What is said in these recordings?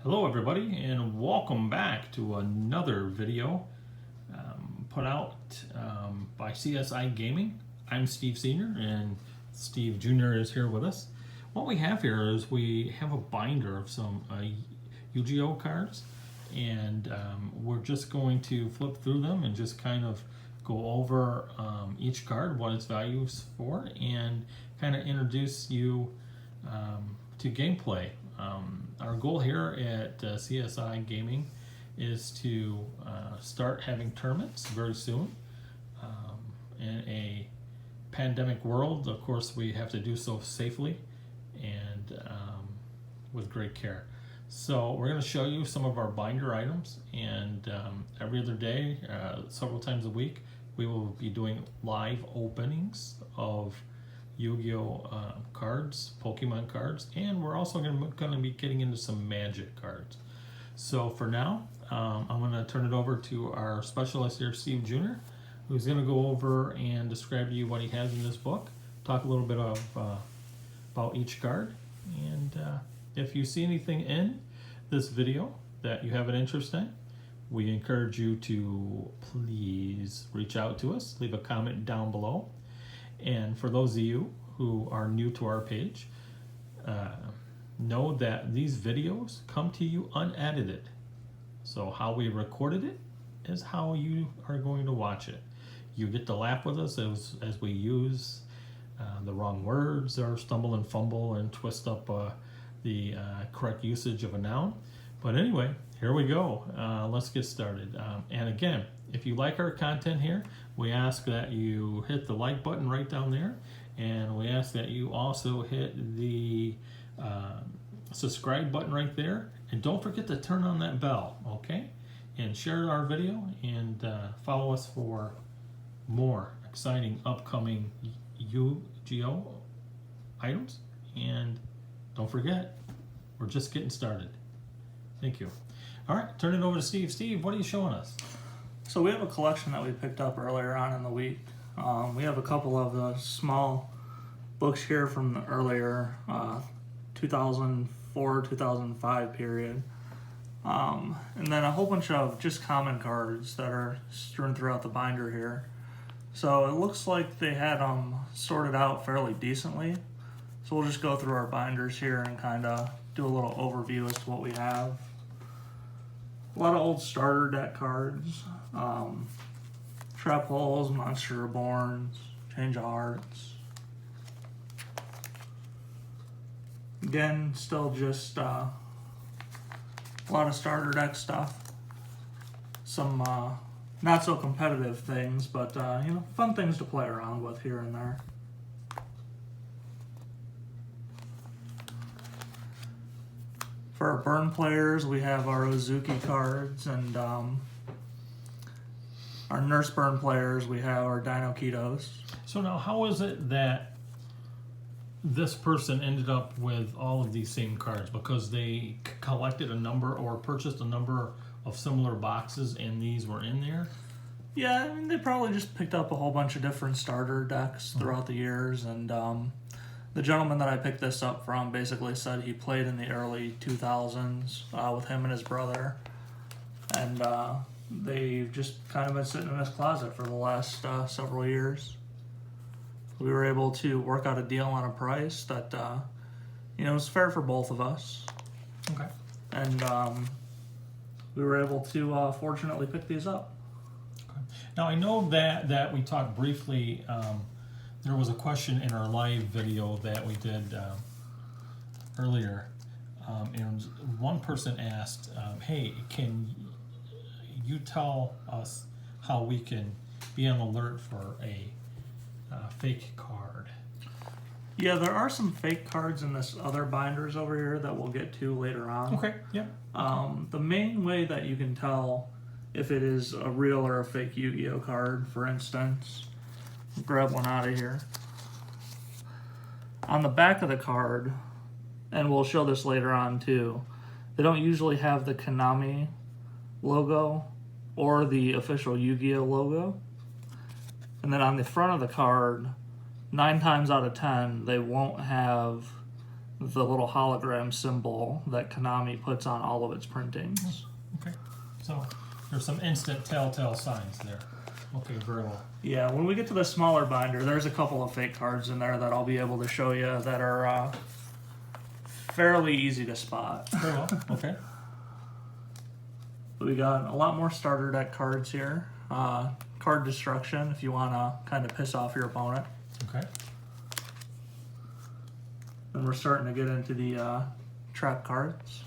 Hello everybody, and welcome back to another video put out by CSI Gaming. I'm Steve Sr. and Steve Jr. is here with us. What we have here is we have a binder of some Yu-Gi-Oh cards, and we're just going to flip through them and just kind of go over each card, what its value is for, and kind of introduce you to gameplay. Our goal here at CSI Gaming is to start having tournaments very soon. In a pandemic world, of course, we have to do so safely and with great care. So we're going to show you some of our binder items, and every other day, several times a week, we will be doing live openings of Yu-Gi-Oh cards, Pokemon cards, and we're also going to be getting into some Magic cards. So for now, I'm going to turn it over to our specialist here, Steve Jr., who's going to go over and describe to you what he has in this book, talk a little bit of about each card, and if you see anything in this video that you have an interest in, we encourage you to please reach out to us, leave a comment down below. And for those of you who are new to our page, know that these videos come to you unedited. So how we recorded it is how you are going to watch it. You get to laugh with us as we use the wrong words or stumble and fumble and twist up the correct usage of a noun. But anyway, here we go. Let's get started. And again, if you like our content here, we ask that you hit the like button right down there, and we ask that you also hit the subscribe button right there, and don't forget to turn on that bell, okay? And share our video, and follow us for more exciting upcoming Yu-Gi-Oh items. And don't forget, we're just getting started. Thank you. All right, turn it over to Steve. Steve, what are you showing us? So we have a collection that we picked up earlier on in the week. We have a couple of the small books here from the earlier 2004-2005 period. And then a whole bunch of just common cards that are strewn throughout the binder here. So it looks like they had them sorted out fairly decently. So we'll just go through our binders here and kind of do a little overview as to what we have. A lot of old starter deck cards, Trap Holes, Monster Reborns, Change of Hearts. Again, still just a lot of starter deck stuff. Some not so competitive things, but fun things to play around with here and there. For our burn players, we have our Ozuki cards, and our nurse burn players, we have our Dino Kitos. So now, how is it that this person ended up with all of these same cards? Because they collected a number or purchased a number of similar boxes and these were in there? Yeah, I mean, they probably just picked up a whole bunch of different starter decks throughout the years, and the gentleman that I picked this up from basically said he played in the early 2000s with him and his brother, and they've just kind of been sitting in his closet for the last several years. We were able to work out a deal on a price that was fair for both of us. Okay. And we were able to fortunately pick these up. Okay. Now I know that we talked briefly. There was a question in our live video that we did earlier, and one person asked, hey, can you tell us how we can be on alert for a fake card? Yeah, there are some fake cards in this other binders over here that we'll get to later on. Okay, yeah. The main way that you can tell if it is a real or a fake Yu-Gi-Oh card, for instance, grab one out of here. On the back of the card, and we'll show this later on too, they don't usually have the Konami logo or the official Yu-Gi-Oh logo. And then on the front of the card, 9 times out of 10, they won't have the little hologram symbol that Konami puts on all of its printings. Okay, so there's some instant telltale signs there. Okay, very well. Yeah, when we get to the smaller binder, there's a couple of fake cards in there that I'll be able to show you that are fairly easy to spot. Very well, okay. We got a lot more starter deck cards here. Card destruction if you want to kind of piss off your opponent. Okay. And we're starting to get into the trap cards.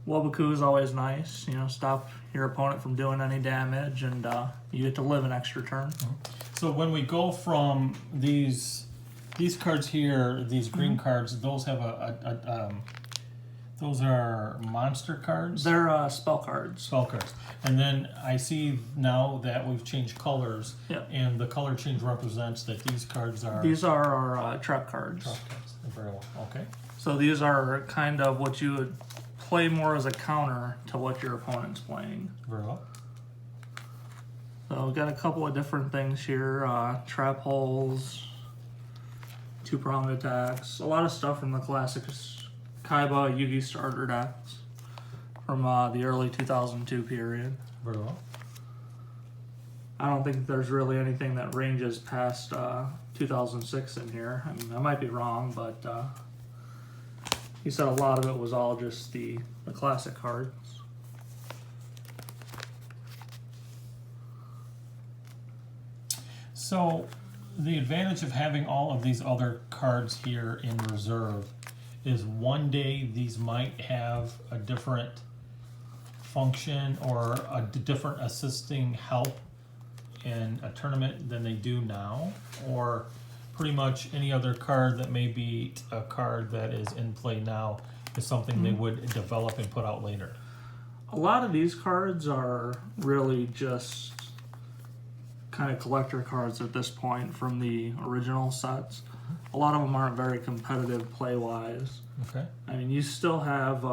Wobaku is always nice. You know, stop your opponent from doing any damage, and you get to live an extra turn. So when we go from these cards here, these green cards, those have those are monster cards? They're spell cards. Spell cards. And then I see now that we've changed colors, Yep. and the color change represents that these cards are... These are our trap cards. Trap cards. Very well. Okay. So these are kind of what you would play more as a counter to what your opponent's playing. Very well. So we've got a couple of different things here. Trap holes, two-pronged attacks, a lot of stuff from the classic Kaiba Yugi starter decks from the early 2002 period. Very well. I don't think there's really anything that ranges past 2006 in here. I mean, I might be wrong, but he said a lot of it was all just the classic cards. So the advantage of having all of these other cards here in reserve is one day these might have a different function or a different assisting help in a tournament than they do now, or pretty much any other card that may be a card that is in play now is something they would develop and put out later. A lot of these cards are really just kind of collector cards at this point from the original sets. A lot of them aren't very competitive play-wise. Okay. I mean, you still have,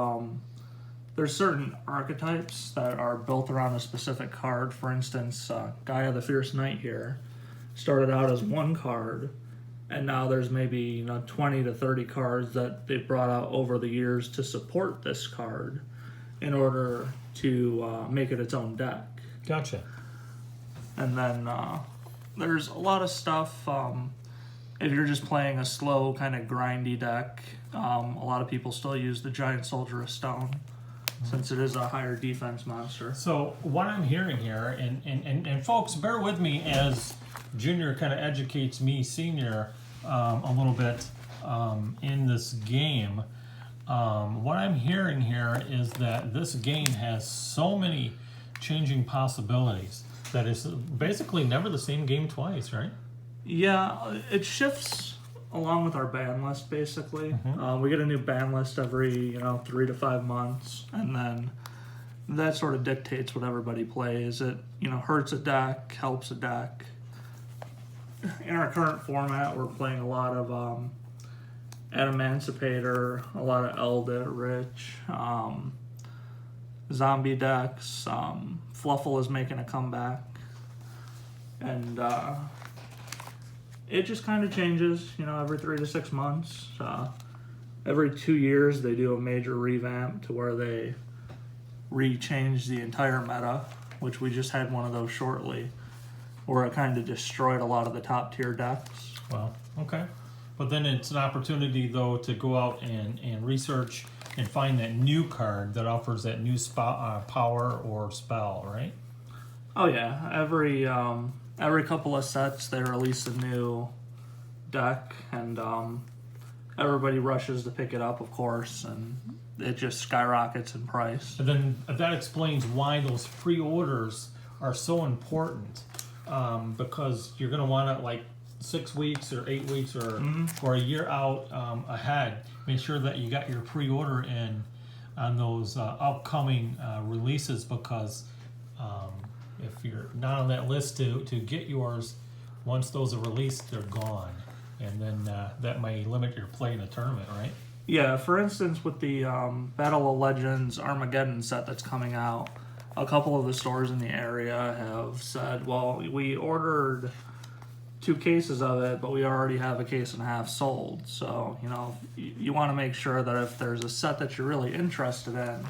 there's certain archetypes that are built around a specific card. For instance, Gaia the Fierce Knight here started out as one card, and now there's maybe 20 to 30 cards that they've brought out over the years to support this card in order to make it its own deck. Gotcha. And then there's a lot of stuff, if you're just playing a slow kind of grindy deck, a lot of people still use the Giant Soldier of Stone since it is a higher defense monster. So what I'm hearing here, and folks, bear with me as Junior kind of educates me, Senior, a little bit in this game. What I'm hearing here is that this game has so many changing possibilities that it's basically never the same game twice, right? Yeah, it shifts along with our ban list, basically. We get a new ban list every 3 to 5 months, and then that sort of dictates what everybody plays. It hurts a deck, helps a deck. In our current format, we're playing a lot of Emancipator, a lot of Eldit, Rich, zombie decks. Fluffle is making a comeback, and it just kind of changes, every 3 to 6 months. Every 2 years, they do a major revamp to where they re-change the entire meta, which we just had one of those shortly, where it kind of destroyed a lot of the top tier decks. Well, okay. But then it's an opportunity, though, to go out and research and find that new card that offers that new power or spell, right? Oh yeah, every couple of sets they release a new deck, and everybody rushes to pick it up, of course, and it just skyrockets in price. And then that explains why those pre-orders are so important, because you're going to want it like 6 weeks or 8 weeks or a year out ahead. Make sure that you got your pre-order in on those upcoming releases, because if you're not on that list to get yours, once those are released, they're gone. And then that may limit your play in the tournament, right? Yeah, for instance, with the Battle of Legends Armageddon set that's coming out, a couple of the stores in the area have said, well, we ordered 2 cases of it, but we already have a case and a half sold. So, you know, you want to make sure that if there's a set that you're really interested in,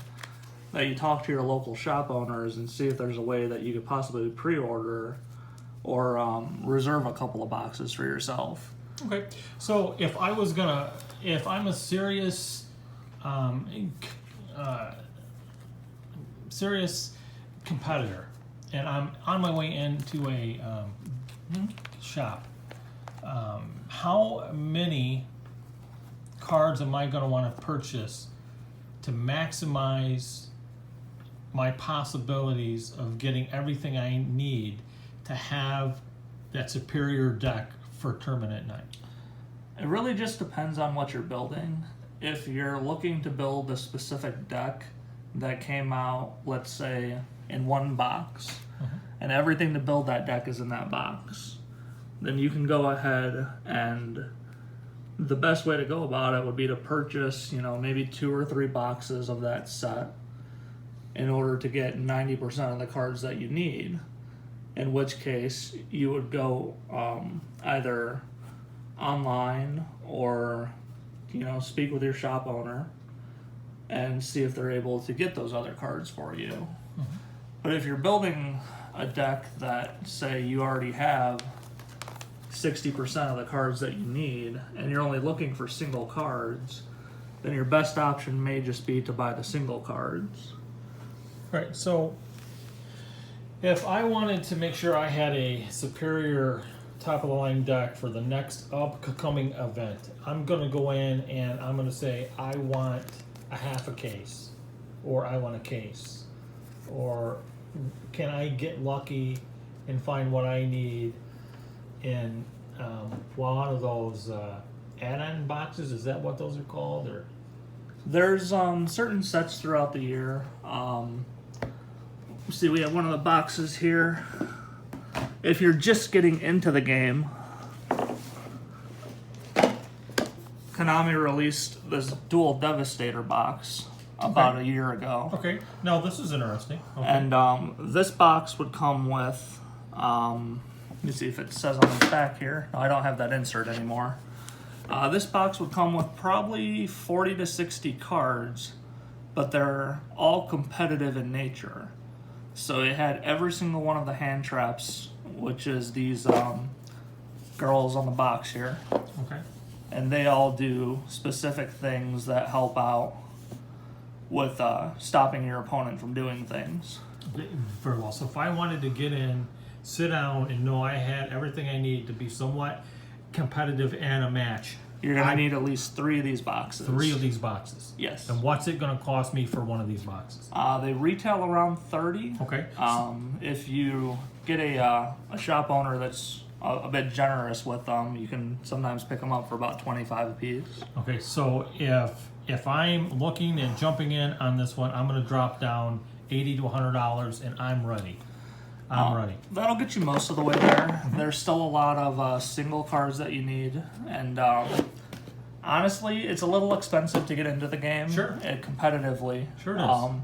that you talk to your local shop owners and see if there's a way that you could possibly pre-order or reserve a couple of boxes for yourself. Okay, so if I'm a serious, serious competitor, and I'm on my way into a shop, how many cards am I going to want to purchase to maximize my possibilities of getting everything I need to have that superior deck for tournament night? It really just depends on what you're building. If you're looking to build a specific deck that came out, let's say, in one box, and everything to build that deck is in that box, then you can go ahead, and the best way to go about it would be to purchase, you know, maybe 2 or 3 boxes of that set in order to get 90% of the cards that you need. In which case, you would go either online or, you know, speak with your shop owner and see if they're able to get those other cards for you. But if you're building a deck that, say, you already have 60% of the cards that you need and you're only looking for single cards, then your best option may just be to buy the single cards. Right, so if I wanted to make sure I had a superior top-of-the-line deck for the next upcoming event, I'm going to go in and I'm going to say I want a half a case, or I want a case, or can I get lucky and find what I need in one of those add-on boxes? Is that what those are called? Or there's certain sets throughout the year. See, we have one of the boxes here. If you're just getting into the game, Konami released this Dual Devastator box about a year ago. Okay, now this is interesting. Okay. And this box would come with, let me see if it says on the back here. No, I don't have that insert anymore. This box would come with probably 40 to 60 cards, but they're all competitive in nature. So it had every single one of the hand traps, which is these girls on the box here. Okay. And they all do specific things that help out with stopping your opponent from doing things. Very well. So if I wanted to get in, sit down, and know I had everything I need to be somewhat competitive and a match, You're going to need at least 3 of these boxes. 3 of these boxes. Yes. And what's it going to cost me for one of these boxes? They retail around $30. Okay. If you get a shop owner that's a bit generous with them, you can sometimes pick them up for about $25 a piece. Okay, so if I'm looking and jumping in on this one, I'm going to drop down $80 to $100, and I'm ready. I'm ready. That'll get you most of the way there. There's still a lot of single cards that you need, and honestly, it's a little expensive to get into the game. Sure. Competitively. Sure it is.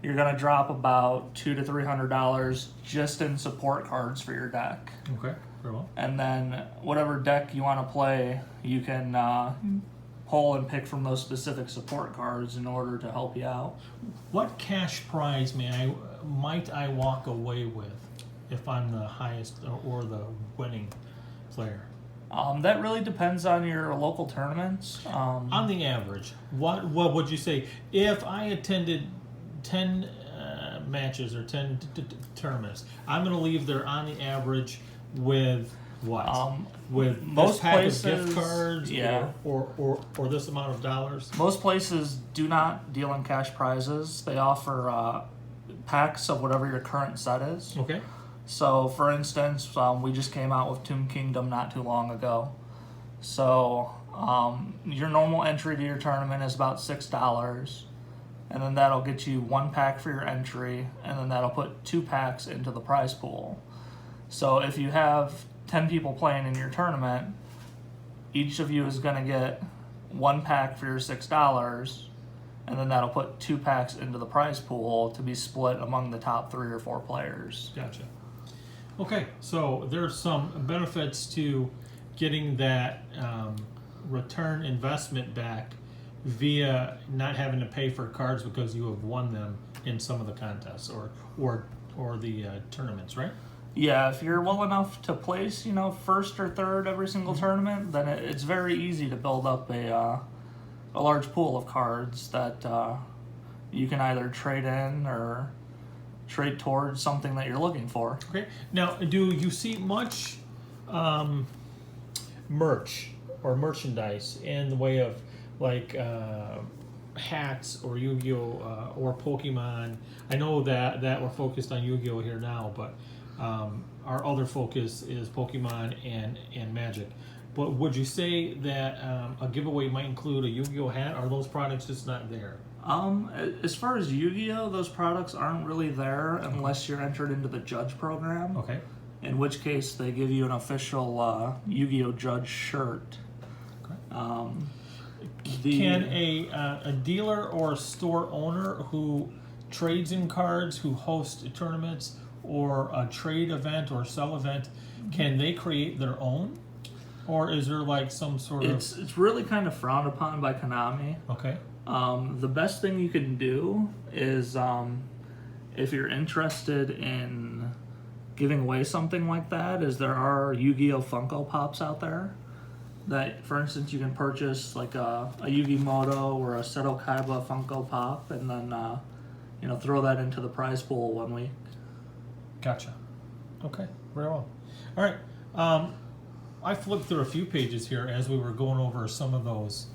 You're gonna drop about $200 to $300 just in support cards for your deck. Okay, very well. And then whatever deck you want to play, you can pull and pick from those specific support cards in order to help you out. What cash prize might I walk away with if I'm the highest or the winning player? That really depends on your local tournaments. On the average, what would you say if I attended 10 matches or 10 tournaments? I'm going to leave there on the average with what? With most this pack of places, gift cards, yeah, or this amount of dollars. Most places do not deal in cash prizes. They offer packs of whatever your current set is. Okay. So, for instance, we just came out with Tomb Kingdom not too long ago. So, your normal entry to your tournament is about $6. And then that'll get you 1 pack for your entry, and then that'll put 2 packs into the prize pool. So if you have 10 people playing in your tournament, each of you is going to get 1 pack for your $6, and then that'll put 2 packs into the prize pool to be split among the top 3 or 4 players. Gotcha. Okay, so there's some benefits to getting that return investment back via not having to pay for cards because you have won them in some of the contests or the tournaments, right? Yeah, if you're well enough to place, first or third every single tournament, then it's very easy to build up a large pool of cards that you can either trade in or trade towards something that you're looking for. Okay. Now, do you see much merch or merchandise in the way of like hats or Yu-Gi-Oh or Pokemon? I know that we're focused on Yu-Gi-Oh here now, but our other focus is Pokemon and Magic. But would you say that a giveaway might include a Yu-Gi-Oh hat? Are those products just not there? As far as Yu-Gi-Oh, those products aren't really there unless you're entered into the judge program. Okay. In which case, they give you an official Yu-Gi-Oh judge shirt. Okay. Can a dealer or a store owner who trades in cards, who hosts tournaments or a trade event or sell event, can they create their own? Or is there like some sort of... It's really kind of frowned upon by Konami. Okay. The best thing you can do is if you're interested in giving away something like that, is there are Yu-Gi-Oh Funko Pops out there that, for instance, you can purchase like a Yu-Gi-Moto or a Seto Kaiba Funko Pop and then throw that into the prize pool 1 week. Gotcha. Okay, very well. All right. I flipped through a few pages here as we were going over some of those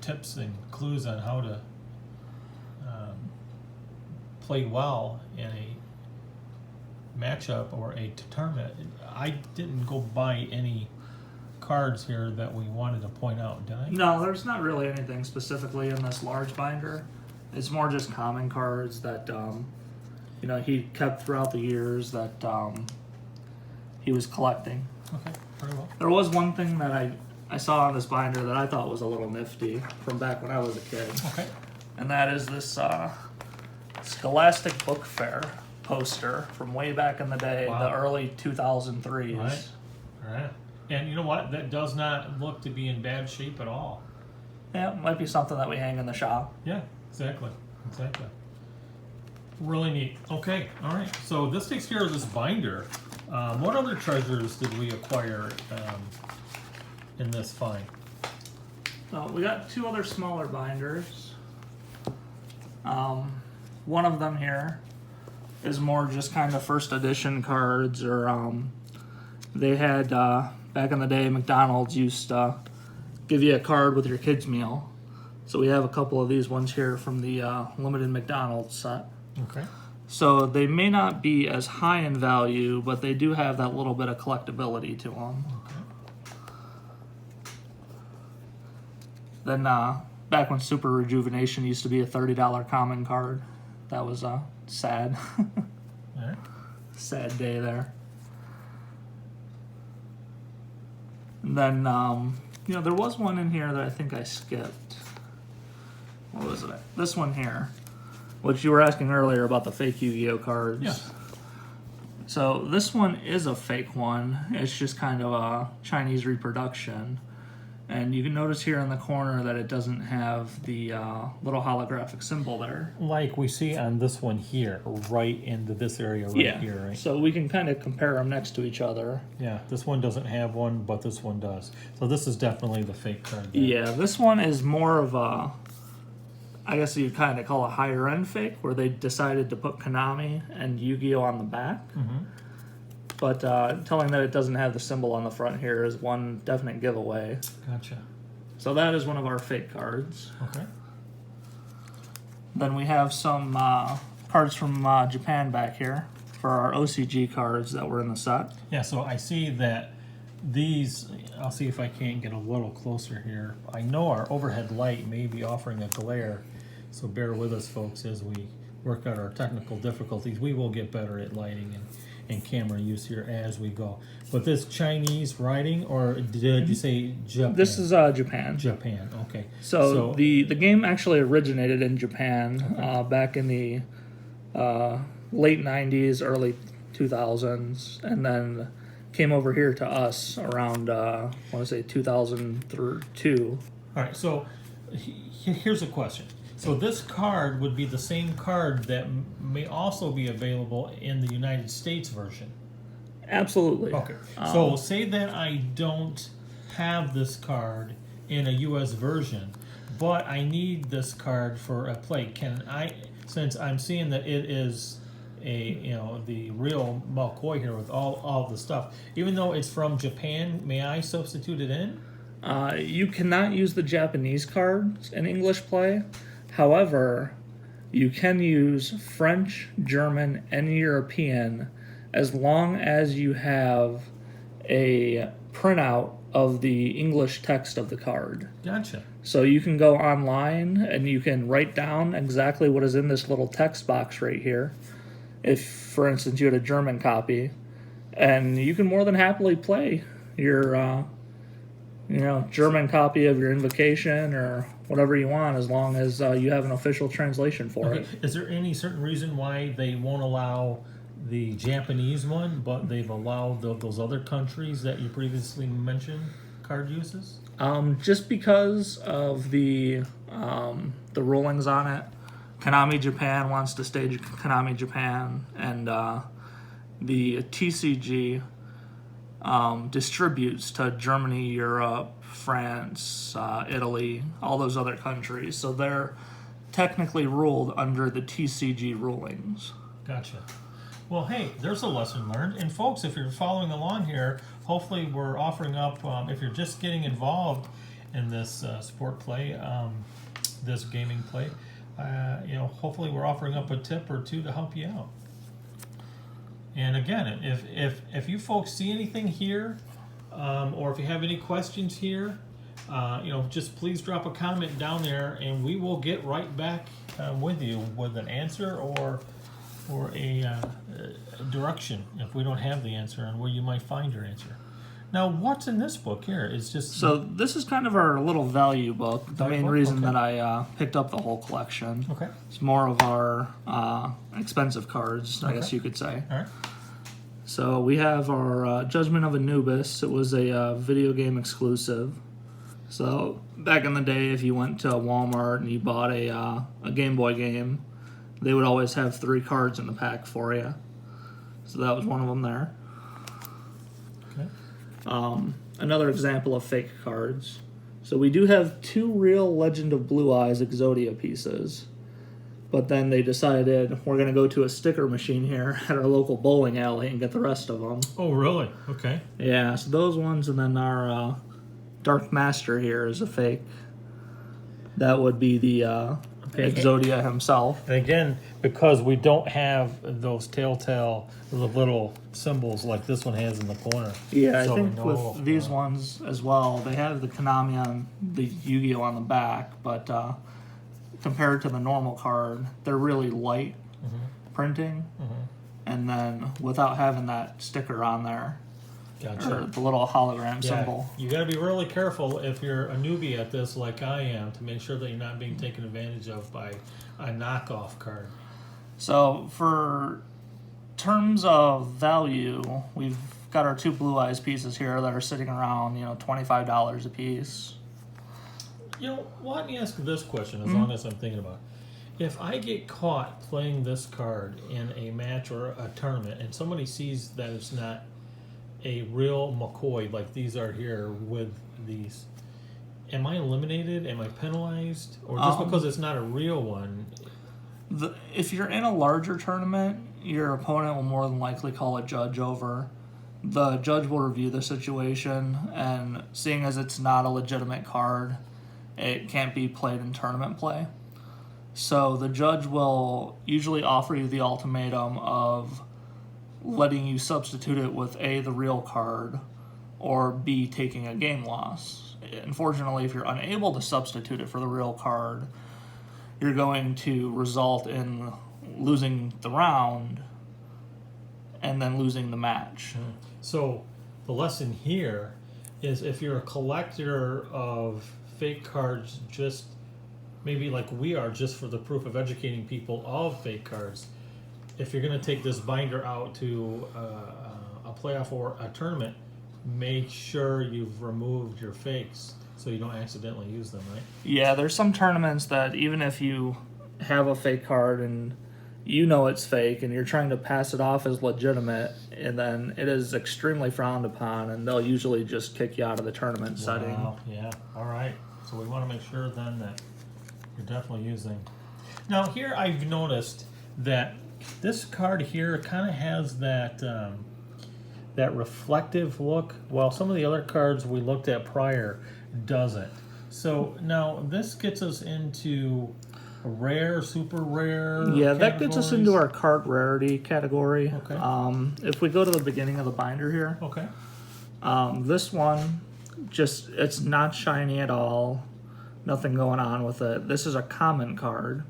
tips and clues on how to play well in a matchup or a tournament. I didn't go buy any cards here that we wanted to point out, did I? No, there's not really anything specifically in this large binder. It's more just common cards that he kept throughout the years that he was collecting. Okay, very well. There was one thing that I saw on this binder that I thought was a little nifty from back when I was a kid. Okay. And that is this Scholastic Book Fair poster from way back in the day, Wow. the early 2003s. Right. All right. And you know what? That does not look to be in bad shape at all. Yeah, it might be something that we hang in the shop. Yeah, exactly. Exactly. Really neat. Okay, all right. So this takes care of this binder. What other treasures did we acquire in this find? We got 2 other smaller binders. One of them here is more just kind of first edition cards, or they had back in the day McDonald's used to give you a card with your kids' meal. So we have a couple of these ones here from the limited McDonald's set. Okay. So they may not be as high in value, but they do have that little bit of collectability to them. Okay. Then back when Super Rejuvenation used to be a $30 common card, that was sad. All right. Sad day there. And then, there was one in here that I think I skipped. What was it? This one here, which you were asking earlier about the fake Yu-Gi-Oh cards. Yeah. So this one is a fake one. It's just kind of a Chinese reproduction. And you can notice here in the corner that it doesn't have the little holographic symbol there. Like we see on this one here, right into this area right here, right? So we can kind of compare them next to each other. Yeah, this one doesn't have one, but this one does. So this is definitely the fake card there. Yeah, this one is more of a, I guess you'd kind of call a higher end fake, where they decided to put Konami and Yu-Gi-Oh on the back. Mm-hmm. But telling that it doesn't have the symbol on the front here is one definite giveaway. Gotcha. So that is one of our fake cards. Okay. Then we have some cards from Japan back here for our OCG cards that were in the set. Yeah, so I see that these, I'll see if I can't get a little closer here. I know our overhead light may be offering a glare, so bear with us, folks, as we work out our technical difficulties. We will get better at lighting and camera use here as we go. But this Chinese writing, or did you say Japan? This is Japan. Japan, okay. So the game actually originated in Japan back in the late 90s, early 2000s, and then came over here to us around I want to say 2002. All right, so here's a question. So this card would be the same card that may also be available in the United States version. Absolutely. Okay. So say that I don't have this card in a U.S. version, but I need this card for a play. Can I, since I'm seeing that it is the real McCoy here with all the stuff, even though it's from Japan, may I substitute it in? You cannot use the Japanese cards in English play. However, you can use French, German, and European as long as you have a printout of the English text of the card. Gotcha. So you can go online and you can write down exactly what is in this little text box right here. If, for instance, you had a German copy, and you can more than happily play your German copy of your Invocation or whatever you want, as long as you have an official translation for it. Is there any certain reason why they won't allow the Japanese one, but they've allowed those other countries that you previously mentioned card uses? Just because of the rulings on it. Konami Japan wants to stage Konami Japan, and the TCG distributes to Germany, Europe, France, Italy, all those other countries. So they're technically ruled under the TCG rulings. Gotcha. Well, hey, there's a lesson learned. And folks, if you're following along here, hopefully we're offering up, if you're just getting involved in this sport play, this gaming play, hopefully we're offering up a tip or two to help you out. And again, if you folks see anything here, or if you have any questions here, just please drop a comment down there, and we will get right back with you with an answer or a direction if we don't have the answer on where you might find your answer. Now, what's in this book here? It's just so this is kind of our little value book. The main reason that I picked up the whole collection. Okay. It's more of our expensive cards, I guess you could say. All right. So we have our Judgment of Anubis. It was a video game exclusive. So back in the day, if you went to Walmart and you bought a Game Boy game, they would always have 3 cards in the pack for you. So that was one of them there. Okay. Another example of fake cards. So we do have 2 real Legend of Blue Eyes Exodia pieces. But then they decided we're going to go to a sticker machine here at our local bowling alley and get the rest of them. Oh, really? Okay. Yeah, so those ones, and then our Dark Master here is a fake. That would be the Exodia himself. And again, because we don't have those telltale little symbols like this one has in the corner. Yeah, so I think with these ones as well, they have the Konami on the Yu-Gi-Oh on the back, but compared to the normal card, they're really light printing, and then without having that sticker on there, or the little hologram symbol. You got to be really careful if you're a newbie at this like I am to make sure that you're not being taken advantage of by a knockoff card. So for terms of value, we've got our 2 Blue Eyes pieces here that are sitting around, $25 a piece. Let me ask this question as long as I'm thinking about it. If I get caught playing this card in a match or a tournament and somebody sees that it's not a real McCoy like these are here with these, am I eliminated? Am I penalized? Or just because it's not a real one? If you're in a larger tournament, your opponent will more than likely call a judge over. The judge will review the situation, and seeing as it's not a legitimate card, it can't be played in tournament play. So the judge will usually offer you the ultimatum of letting you substitute it with A, the real card, or B, taking a game loss. Unfortunately, if you're unable to substitute it for the real card, you're going to result in losing the round and then losing the match. So the lesson here is if you're a collector of fake cards, just maybe like we are, just for the proof of educating people of fake cards, if you're going to take this binder out to a playoff or a tournament, make sure you've removed your fakes so you don't accidentally use them, right? Yeah, there's some tournaments that even if you have a fake card and you know it's fake and you're trying to pass it off as legitimate, and then it is extremely frowned upon, and they'll usually just kick you out of the tournament setting. Wow, yeah. All right. So we want to make sure then that you're definitely using. Now here I've noticed that this card here kind of has that that reflective look, while some of the other cards we looked at prior doesn't. So now this gets us into rare, super rare. Yeah, that gets us into our card rarity category. Okay. If we go to the beginning of the binder here, Okay. this one, just, it's not shiny at all. Nothing going on with it. This is a common card.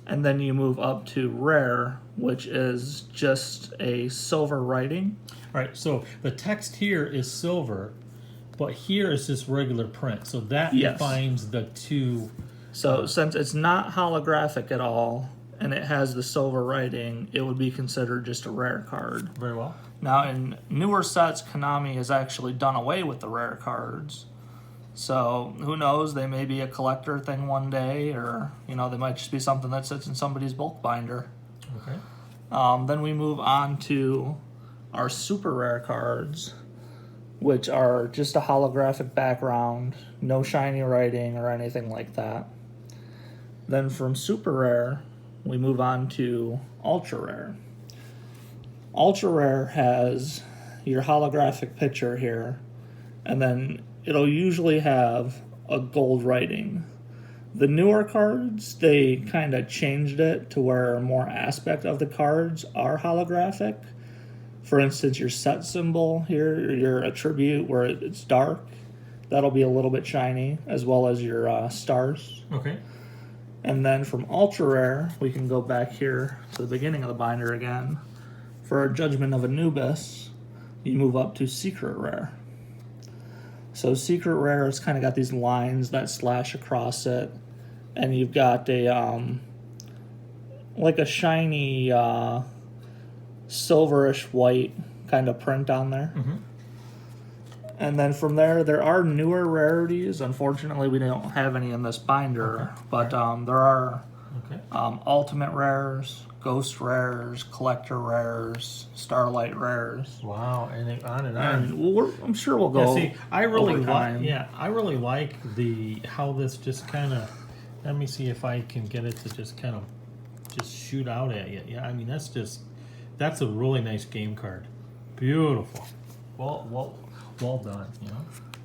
And then you move up to rare, which is just a silver writing. All right. So the text here is silver, but here is just regular print. So that Yes. defines the two. So since it's not holographic at all, and it has the silver writing, it would be considered just a rare card. Very well. Now, in newer sets, Konami has actually done away with the rare cards. So who knows? They may be a collector thing one day, or they might just be something that sits in somebody's bulk binder. Okay. Then we move on to our super rare cards, which are just a holographic background, no shiny writing or anything like that. Then from super rare, we move on to ultra rare. Ultra rare has your holographic picture here, and then it'll usually have a gold writing. The newer cards, they kind of changed it to where more aspect of the cards are holographic. For instance, your set symbol here, your attribute where it's dark, that'll be a little bit shiny, as well as your stars. Okay. And then from ultra rare, we can go back here to the beginning of the binder again. For Judgment of Anubis, you move up to secret rare. So secret rare, it's kind of got these lines that slash across it, and you've got a like a shiny silverish white kind of print on there. Mm-hmm. And then from there are newer rarities. Unfortunately, we don't have any in this binder, Okay. but there are Okay. ultimate rares, ghost rares, collector rares, starlight rares. Wow, and it, on and on. And I'm sure we'll go. Yeah, see, I really over like. time. Yeah, I really like how this just kind of. Let me see if I can get it to just kind of just shoot out at you. Yeah, I mean that's a really nice game card. Beautiful. Well done. You know.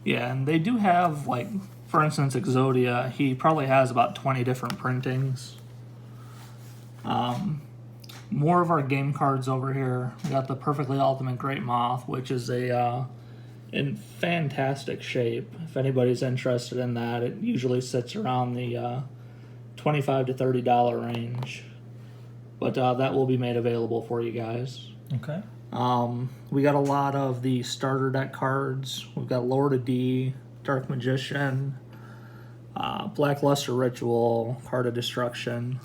Yeah, and they do have, like, for instance, Exodia. He probably has about 20 different printings. More of our game cards over here. We got the Perfectly Ultimate Great Moth, which is in fantastic shape. If anybody's interested in that, it usually sits around the $25 to $30 range. But that will be made available for you guys. Okay. We got a lot of the starter deck cards. We've got Lord of D, Dark Magician, Blackluster Ritual, Card of Destruction.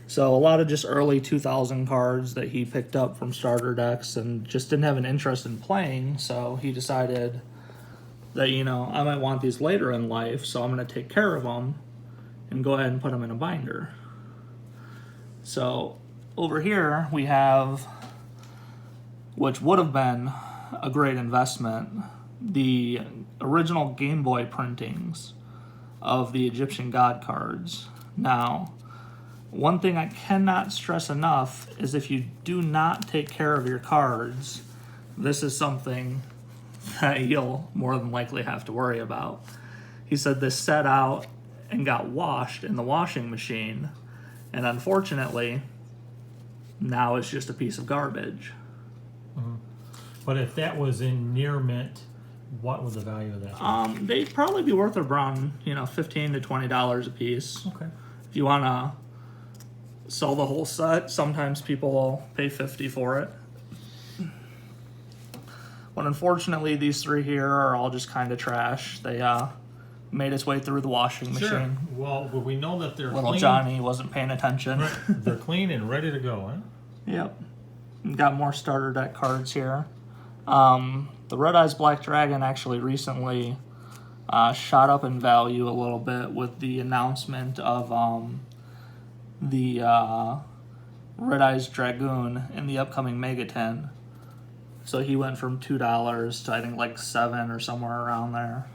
So a lot of just early 2000 cards that he picked up from starter decks and just didn't have an interest in playing, so he decided that, I might want these later in life, so I'm going to take care of them and go ahead and put them in a binder. So over here we have, which would have been a great investment, the original Game Boy printings of the Egyptian God cards. Now, one thing I cannot stress enough is if you do not take care of your cards, this is something that you'll more than likely have to worry about. He said this set out and got washed in the washing machine, and unfortunately, now it's just a piece of garbage. Mm-hmm. But if that was in near mint, what would the value of that be? They'd probably be worth around, $15 to $20 a piece. Okay. If you want to sell the whole set, sometimes people will pay $50 for it. But unfortunately, these three here are all just kind of trash. They made its way through the washing Sure. machine. Well, we know that they're Little clean. Johnny wasn't paying attention. Right. They're clean and ready to go, huh? Yep. Got more starter deck cards here. The Red Eyes Black Dragon actually recently shot up in value a little bit with the announcement of the Red Eyes Dragoon in the upcoming Mega 10. So he went from $2 to I think like $7 or somewhere around there.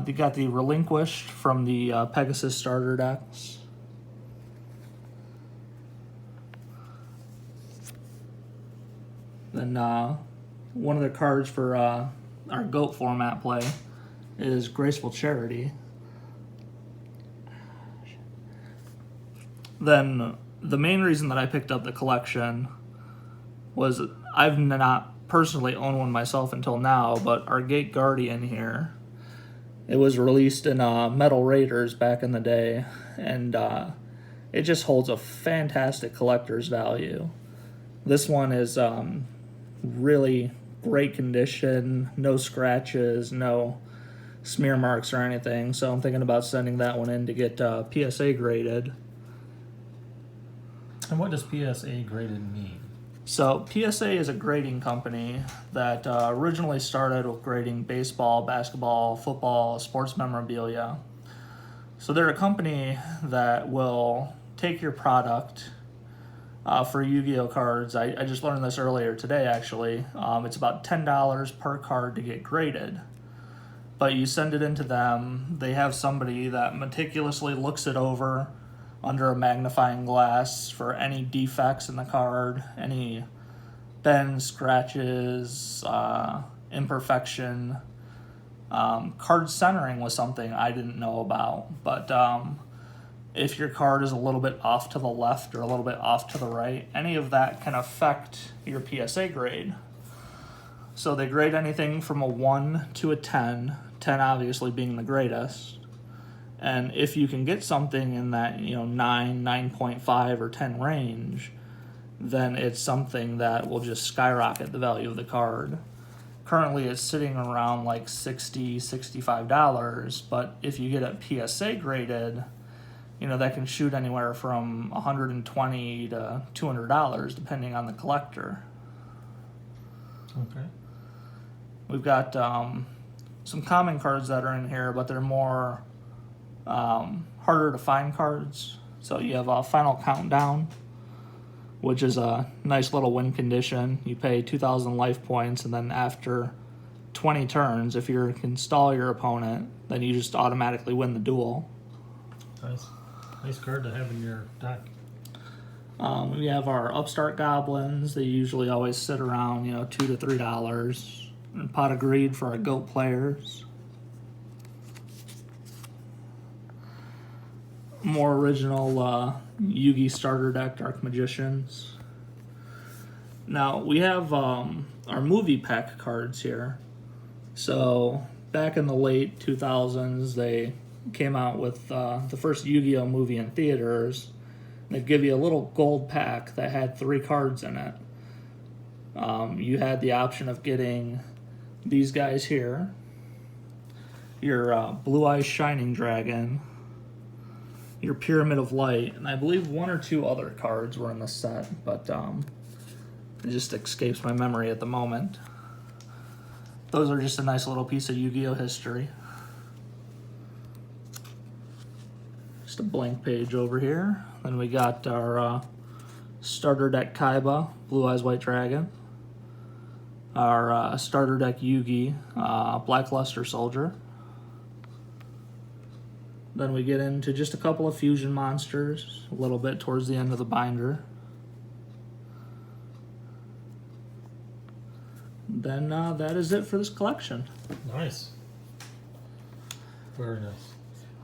They got the Relinquished from the Pegasus starter decks. Then one of the cards for our GOAT format play is Graceful Charity. Then the main reason that I picked up the collection was I've not personally owned one myself until now, but our Gate Guardian here, it was released in Metal Raiders back in the day, and it just holds a fantastic collector's value. This one is really great condition, no scratches, no smear marks or anything, so I'm thinking about sending that one in to get PSA graded. And what does PSA graded mean? So PSA is a grading company that originally started with grading baseball, basketball, football, sports memorabilia. So they're a company that will take your product for Yu-Gi-Oh cards. I just learned this earlier today, actually. It's about $10 per card to get graded. But you send it into them. They have somebody that meticulously looks it over under a magnifying glass for any defects in the card, any bends, scratches, imperfection. Card centering was something I didn't know about, but if your card is a little bit off to the left or a little bit off to the right, any of that can affect your PSA grade. So they grade anything from a 1 to a 10, 10 obviously being the greatest. And if you can get something in that 9, 9.5, or 10 range, then it's something that will just skyrocket the value of the card. Currently it's sitting around like $60, $65, but if you get it PSA graded, that can shoot anywhere from $120 to $200 depending on the collector. Okay. We've got some common cards that are in here, but they're more harder to find cards. So you have a Final Countdown, which is a nice little win condition. You pay 2,000 life points, and then after 20 turns, if you can stall your opponent, then you just automatically win the duel. Nice card to have in your deck. We have our Upstart Goblins. They usually always sit around, $2 to $3. And Pot of Greed for our GOAT players. More original Yugi starter deck, Dark Magicians. Now, we have our movie pack cards here. So, back in the late 2000s, they came out with the first Yu-Gi-Oh movie in theaters. They'd give you a little gold pack that had 3 cards in it. You had the option of getting these guys here, your Blue Eyes Shining Dragon, your Pyramid of Light, and I believe 1 or 2 other cards were in the set, but it just escapes my memory at the moment. Those are just a nice little piece of Yu-Gi-Oh history. Just a blank page over here. Then we got our starter deck Kaiba, Blue Eyes White Dragon. Our starter deck Yugi, Black Luster Soldier. Then we get into just a couple of fusion monsters, a little bit towards the end of the binder. Then that is it for this collection. Nice. Very nice.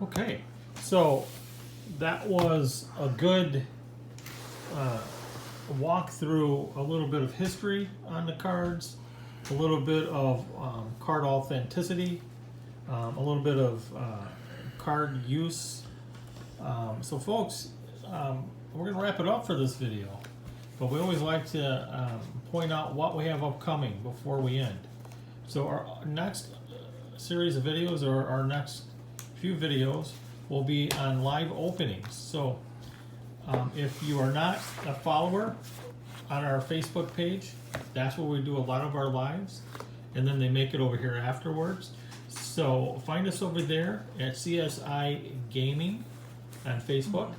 Okay, so that was a good walk through a little bit of history on the cards, a little bit of card authenticity, a little bit of card use. So folks, we're going to wrap it up for this video, but we always like to point out what we have upcoming before we end. So our next series of videos, or our next few videos, will be on live openings. So if you are not a follower on our Facebook page, that's where we do a lot of our lives, and then they make it over here afterwards. So find us over there at CSI Gaming on Facebook,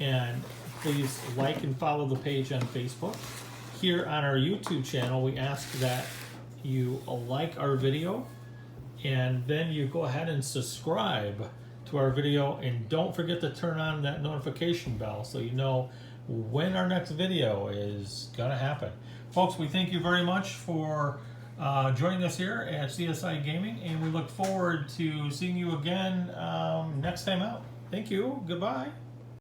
and please like and follow the page on Facebook. Here on our YouTube channel, we ask that you like our video, and then you go ahead and subscribe to our video, and don't forget to turn on that notification bell so you know when our next video is gonna happen. Folks, we thank you very much for joining us here at CSI Gaming, and we look forward to seeing you again next time out. Thank you. Goodbye.